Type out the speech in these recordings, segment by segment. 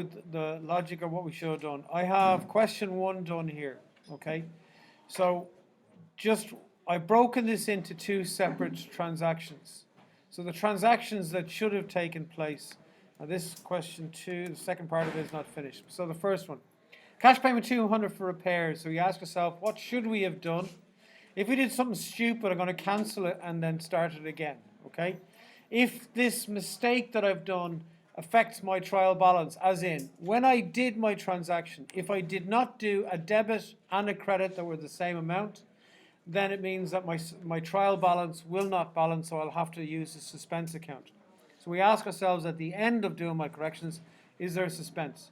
the logic of what we should have done. I have question 1 done here, okay? So I've broken this into 2 separate transactions. So the transactions that should have taken place, now this question 2, the second part of it is not finished. So the first one, cash payment 200 for repairs. So you ask yourself, what should we have done? If we did something stupid, I'm going to cancel it and then start it again, okay? If this mistake that I've done affects my trial balance, as in, when I did my transaction, if I did not do a debit and a credit that were the same amount, then it means that my trial balance will not balance, so I'll have to use the suspense account. So we ask ourselves at the end of doing my corrections, is there a suspense?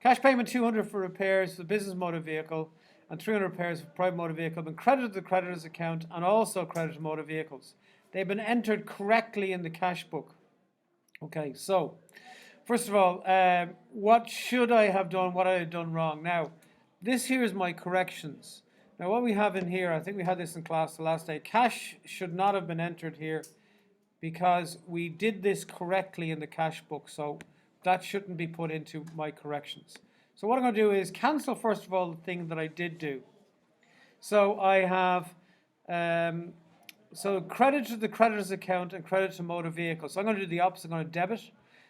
Cash payment 200 for repairs for the business motor vehicle and 300 repairs for private motor vehicle have been credited to the creditor's account and also credited motor vehicles. They've been entered correctly in the cash book. Okay, so first of all, what should I have done? What I have done wrong? Now, this here is my corrections. Now, what we have in here, I think we had this in class the last day. Cash should not have been entered here because we did this correctly in the cash book, so that shouldn't be put into my corrections. So what I'm going to do is cancel, first of all, the thing that I did do. So I have so credit to the creditor's account and credit to motor vehicle. So I'm going to do the opposite. I'm going to debit.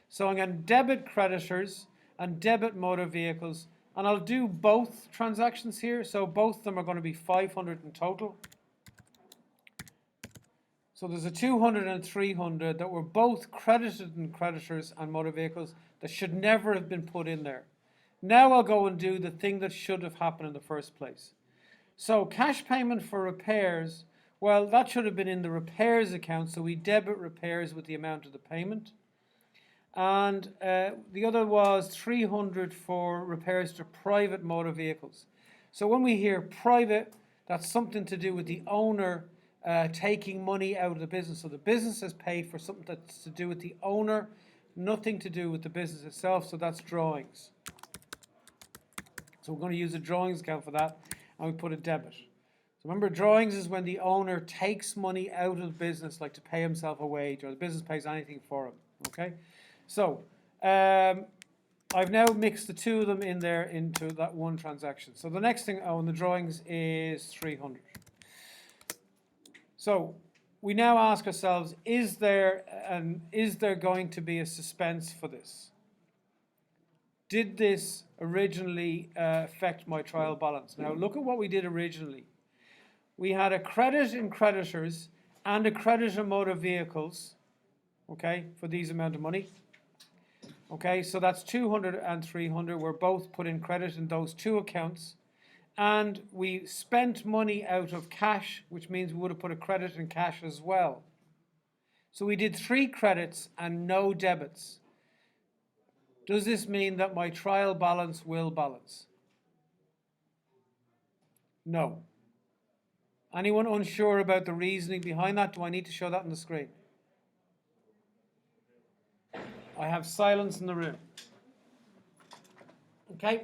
So I'm going to debit creditors and debit motor vehicles. And I'll do both transactions here. So both of them are going to be 500 in total. So there's a 200 and 300 that were both credited in creditors and motor vehicles that should never have been put in there. Now I'll go and do the thing that should have happened in the first place. So cash payment for repairs, well, that should have been in the repairs account, so we debit repairs with the amount of the payment. And the other was 300 for repairs to private motor vehicles. So when we hear private, that's something to do with the owner taking money out of the business. So the business has paid for something that's to do with the owner, nothing to do with the business itself, so that's drawings. So we're going to use a drawings account for that, and we put a debit. So remember, drawings is when the owner takes money out of the business, like to pay himself a wage, or the business pays anything for him, okay? So I've now mixed the two of them in there into that one transaction. So the next thing on the drawings is 300. So we now ask ourselves, is there going to be a suspense for this? Did this originally affect my trial balance? Now look at what we did originally. We had a credit in creditors and a credit in motor vehicles, okay, for these amount of money. Okay, so that's 200 and 300 were both put in credit in those two accounts. And we spent money out of cash, which means we would have put a credit in cash as well. So we did 3 credits and no debits. Does this mean that my trial balance will balance? No. Anyone unsure about the reasoning behind that? Do I need to show that on the screen? I have silence in the room. Okay?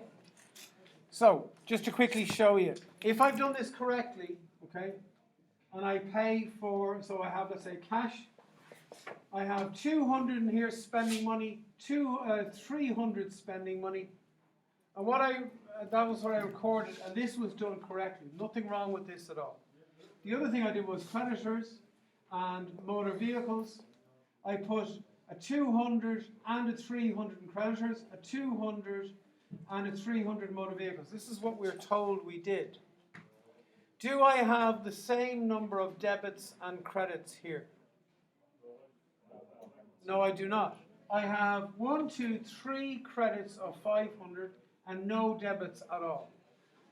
So, just to quickly show you, if I've done this correctly, okay, and I pay for, so I have, let's say, cash, I have 200 in here spending money, 300 spending money, and that was what I recorded, and this was done correctly. Nothing wrong with this at all. The other thing I did was creditors and motor vehicles. I put a 200 and a 300 in creditors, a 200 and a 300 motor vehicles. This is what we're told we did. Do I have the same number of debits and credits here? No, I do not. I have 1, 2, 3 credits of 500 and no debits at all.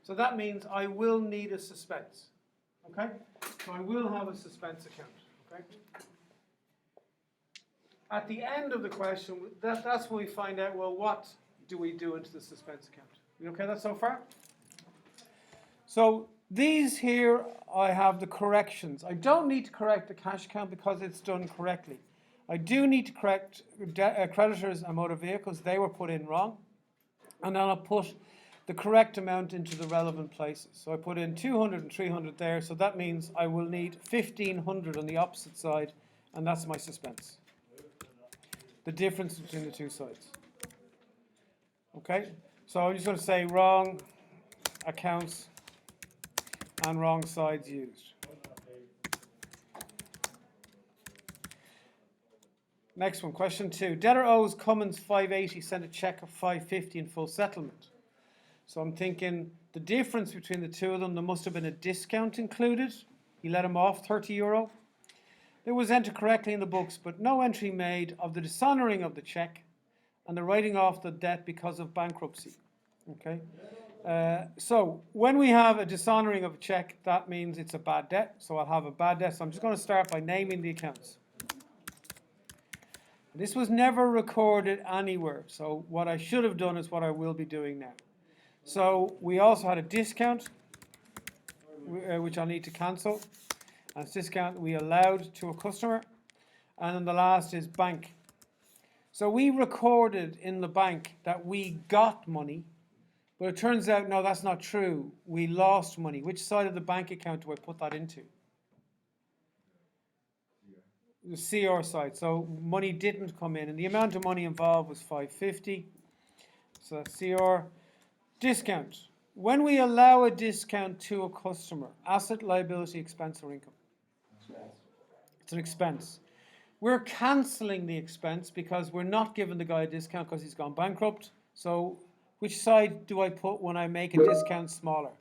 So that means I will need a suspense. Okay? So I will have a suspense account. Okay? At the end of the question, that's when we find out, well, what do we do into the suspense account? You okay that so far? So these here, I have the corrections. I don't need to correct the cash account because it's done correctly. I do need to correct creditors and motor vehicles. They were put in wrong. And then I'll put the correct amount into the relevant places. So I put in 200 and 300 there. So that means I will need 1,500 on the opposite side. And that's my suspense. The difference between the two sides. Okay, so I'm just going to say wrong accounts and wrong sides used. Next one, question 2. Debtor owes Cummins 580, sent a check of 550 in full settlement. So I'm thinking the difference between the two of them, there must have been a discount included. He let him off €30. It was entered correctly in the books, but no entry made of the dishonouring of the check and the writing off the debt because of bankruptcy. Okay. So when we have a dishonouring of a check, that means it's a bad debt. So I'll have a bad debt. So I'm just going to start by naming the accounts. This was never recorded anywhere. So what I should have done is what I will be doing now. So we also had a discount, which I'll need to cancel. And it's discount we allowed to a customer. And then the last is bank. So we recorded in the bank that we got money. But it turns out, no, that's not true. We lost money. Which side of the bank account do I put that into? The CR side. So money didn't come in. And the amount of money involved was 550. So that's CR. Discount. When we allow a discount to a customer, asset, liability, expense, or income? It's an expense. We're cancelling the expense because we're not giving the guy a discount because he's gone bankrupt. So which side do I put when I make a discount smaller?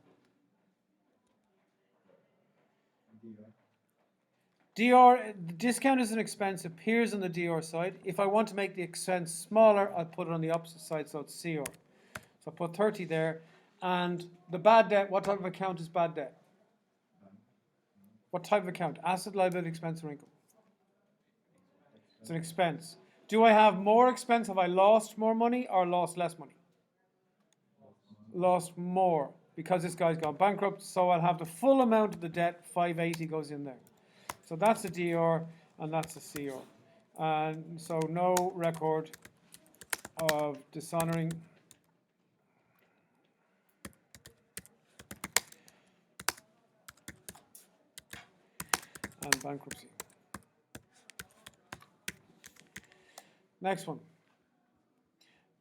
DR, the discount is an expense, appears on the DR side. If I want to make the expense smaller, I'll put it on the opposite side, so it's CR. So I put 30 there. And the bad debt, what type of account is bad debt? What type of account? Asset, liability, expense, or income? It's an expense. Do I have more expense? Have I lost more money or lost less money? Lost more, because this guy's gone bankrupt, so I'll have the full amount of the debt, 580 goes in there. So that's a DR and that's a CR. And so no record of dishonouring and bankruptcy. Next one.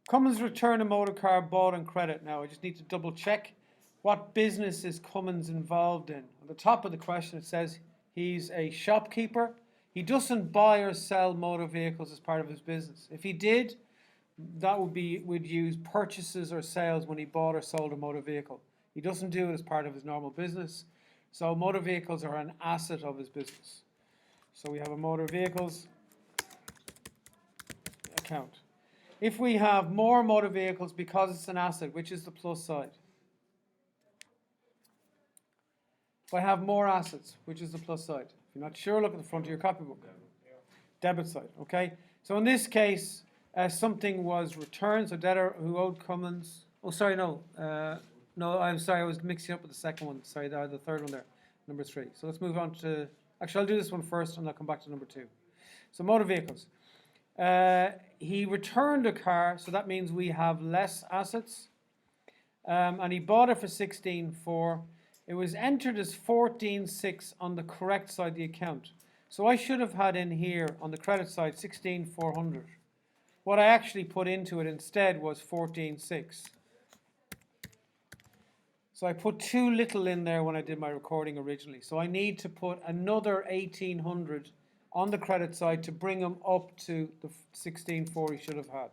Cummins returned a motor car bought on credit. Now I just need to double check what business is Cummins involved in. On the top of the question it says he's a shopkeeper. He doesn't buy or sell motor vehicles as part of his business. If he did, that would use purchases or sales when he bought or sold a motor vehicle. He doesn't do it as part of his normal business. So motor vehicles are an asset of his business. So we have a motor vehicles account. If we have more motor vehicles because it's an asset, which is the plus side? If I have more assets, which is the plus side? If you're not sure, look at the front of your copybook. Debit side, okay? So in this case, something was returned, so debtor who owed Cummins, oh sorry, no, I'm sorry, I was mixing up with the second one, sorry, the third one there, number 3. So let's move on to, actually I'll do this one first and I'll come back to number 2. So motor vehicles. He returned a car, so that means we have less assets, and he bought it for 16,400. It was entered as 14,600 on the correct side of the account. So I should have had in here on the credit side 16,400. What I actually put into it instead was 14,600. So I put too little in there when I did my recording originally. So I need to put another 1,800 on the credit side to bring him up to the 16,400 he should have had.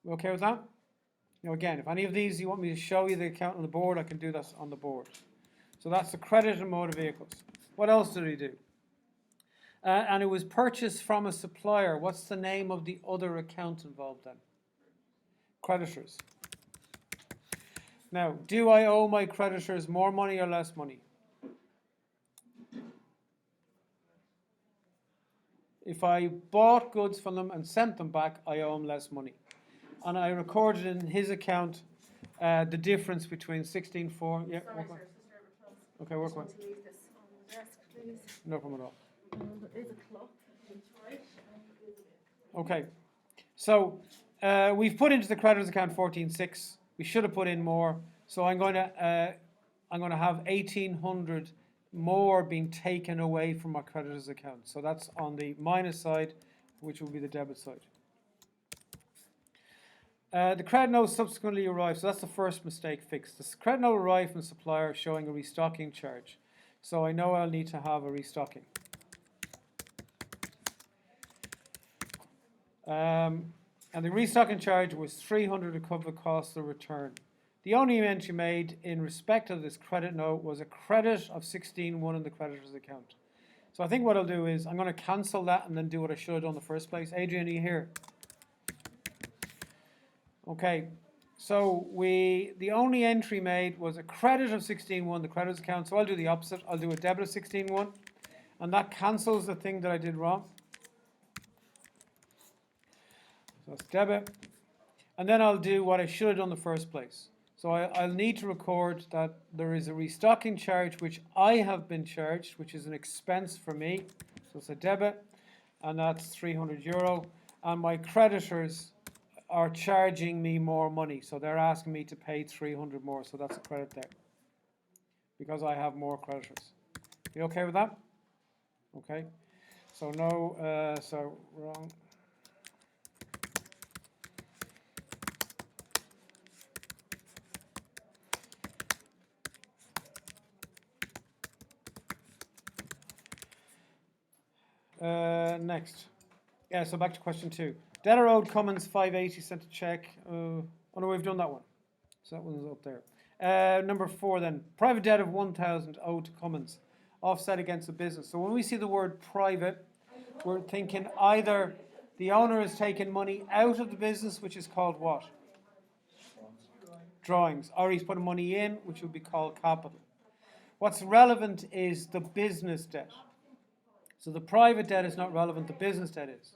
You okay with that? Now again, if any of these you want me to show you the account on the board, I can do that on the board. So that's the credit and motor vehicles. What else did he do? And it was purchased from a supplier. What's the name of the other account involved then? Creditors. Now, do I owe my creditors more money or less money? If I bought goods from them and sent them back, I owe them less money. And I recorded in his account the difference between 16,400. Yeah, Sorry, work on. sir, Okay, work on. to leave this on the desk, please. No problem at all. There is a clock. Right. Okay, so we've put into the creditors account 14,600. We should have put in more. So I'm going to have 1,800 more being taken away from our creditors account. So that's on the minus side, which will be the debit side. The credit note subsequently arrived, so that's the first mistake fixed. The credit note arrived from the supplier showing a restocking charge. So I know I'll need to have a restocking. And the restocking charge was 300 to cover the cost of return. The only entry made in respect of this credit note was a credit of 16.1 in the creditor's account. So I think what I'll do is I'm going to cancel that and then do what I should have done in the first place. Adrian, are you here? Okay, so the only entry made was a credit of 16.1, the creditor's account. So I'll do the opposite. I'll do a debit of 16.1, and that cancels the thing that I did wrong. So that's debit. And then I'll do what I should have done in the first place. So I'll need to record that there is a restocking charge which I have been charged, which is an expense for me. So it's a debit, and that's 300 euro. And my creditors are charging me more money. So they're asking me to pay 300 more. So that's a credit there, because I have more creditors. You okay with that? Okay. So no, so wrong. Next. Yeah, so back to question 2. Debtor owed Cummins 580, sent a check. Oh no, we've done that one. So that one's up there. Number 4 then. Private debt of 1,000 owed to Cummins, offset against the business. So when we see the word private, we're thinking either the owner has taken money out of the business, which is called what? Drawings. Or he's putting money in, which would be called capital. What's relevant is the business debt. So the private debt is not relevant, the business debt is.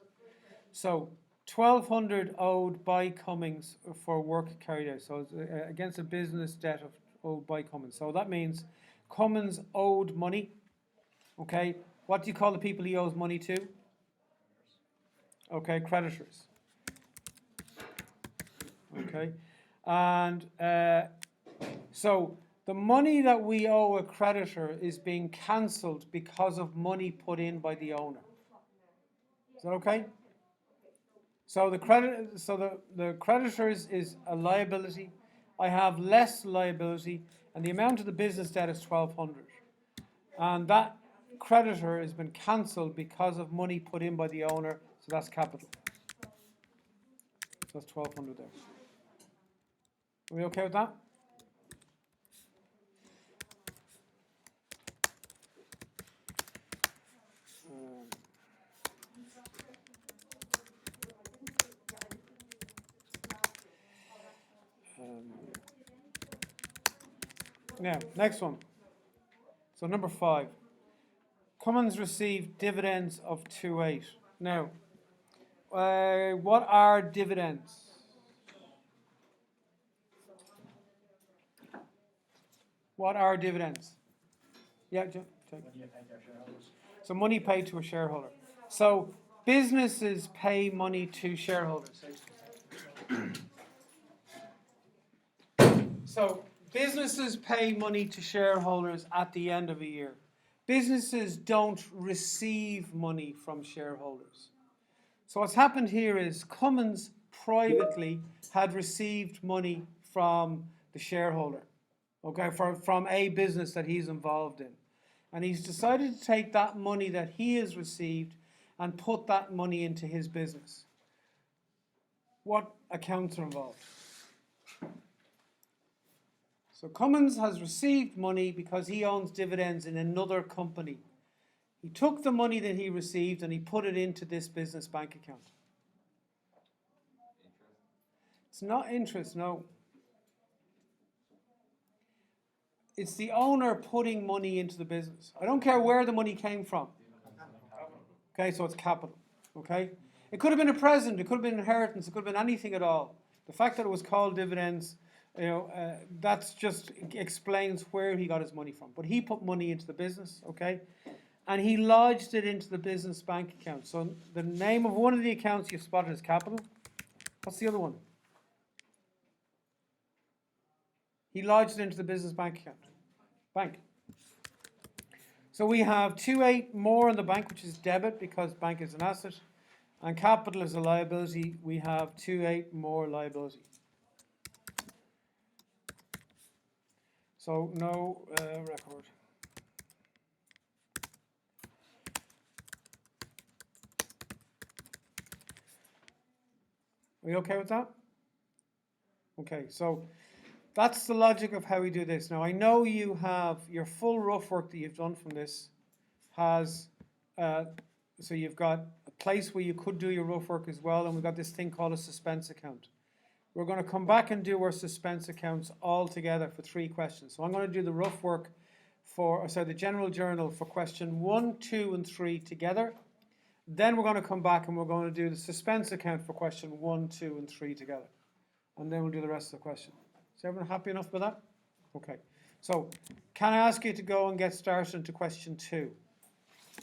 So 1,200 owed by Cummins for work carried out. So it's against a business debt owed by Cummins. So that means Cummins owed money. Okay, what do you call the people he owes money to? Okay, creditors. Okay, and so the money that we owe a creditor is being cancelled because of money put in by the owner. Is that okay? So the creditors is a liability. I have less liability, and the amount of the business debt is 1,200. And that creditor has been cancelled because of money put in by the owner, so that's capital. So that's 1,200 there. Are we okay with that? Now, next one. So number 5. Cummins received dividends of 2.8. Now, what are dividends? What are dividends? Yeah, check. So money paid to a shareholder. So businesses pay money to shareholders. So businesses pay money to shareholders at the end of a year. Businesses don't receive money from shareholders. So what's happened here is Cummins privately had received money from the shareholder, okay, from a business that he's involved in. And he's decided to take that money that he has received and put that money into his business. What accounts are involved? So Cummins has received money because he owns dividends in another company. He took the money that he received and he put it into this business bank account. It's not interest, no. It's the owner putting money into the business. I don't care where the money came from. Okay, so it's capital. Okay? It could have been a present, it could have been inheritance, it could have been anything at all. The fact that it was called dividends, that's just explains where he got his money from. But he put money into the business, okay? And he lodged it into the business bank account. So the name of one of the accounts you've spotted is capital. What's the other one? He lodged it into the business bank account. Bank. So we have 2.8 more in the bank, which is debit because bank is an asset. And capital is a liability. We have 2.8 more liability. So no record. Are you okay with that? Okay, so that's the logic of how we do this. Now I know you have your full rough work that you've done from this has, so you've got a place where you could do your rough work as well, and we've got this thing called a suspense account. We're going to come back and do our suspense accounts all together for 3 questions. So I'm going to do the rough work for, sorry, the general journal for question 1, 2, and 3 together. Then we're going to come back and we're going to do the suspense account for question 1, 2, and 3 together. And then we'll do the rest of the question. Is everyone happy enough with that? Okay. So can I ask you to go and get started into question 2?